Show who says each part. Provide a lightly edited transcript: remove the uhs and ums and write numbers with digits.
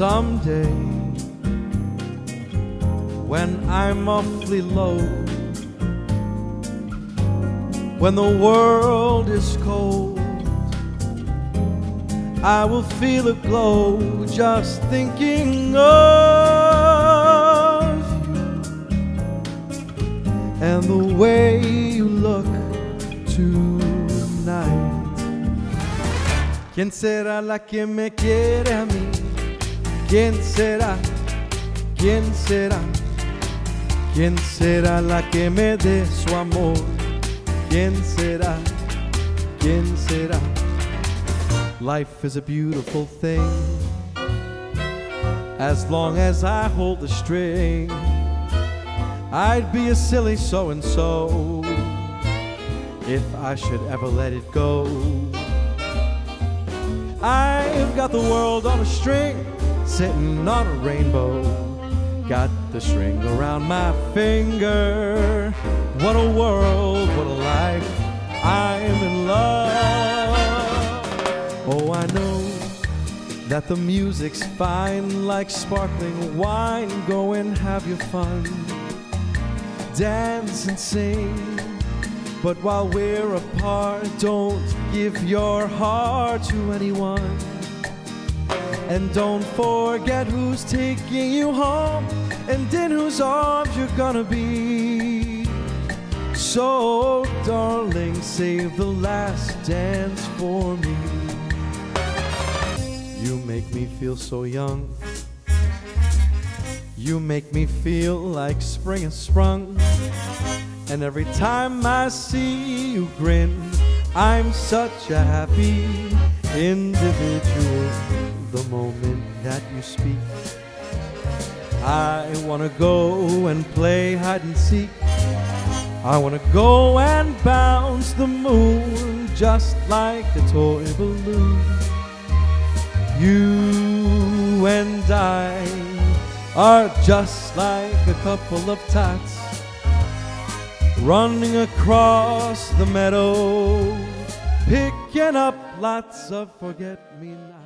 Speaker 1: someday, when I'm awfully low, when the world is cold, I will feel a glow just thinking of you and the way you look tonight. ¿Quién será la que me quiere a mí? ¿Quién será? ¿Quién será? ¿Quién será la que me dé su amor? ¿Quién será? ¿Quién será? Life is a beautiful thing as long as I hold the string. I'd be a silly so-and-so if I should ever let it go. I've got the world on a string, sitting on a rainbow. Got the string around my finger. What a world, what a life, I'm in love. Oh, I know that the music's fine, like sparkling wine. Go and have your fun, dance and sing. But while we're apart, don't give your heart to anyone. And don't forget who's taking you home and in whose arms you're gonna be. So, darling, save the last dance for me. You make me feel so young. You make me feel like spring has sprung. And every time I see you grin, I'm such a happy individual. The moment that you speak, I wanna go and play hide and seek. I wanna go and bounce the moon just like a toy balloon. You and I are just like a couple of tots running across the meadow, picking up lots of forget-me-nots.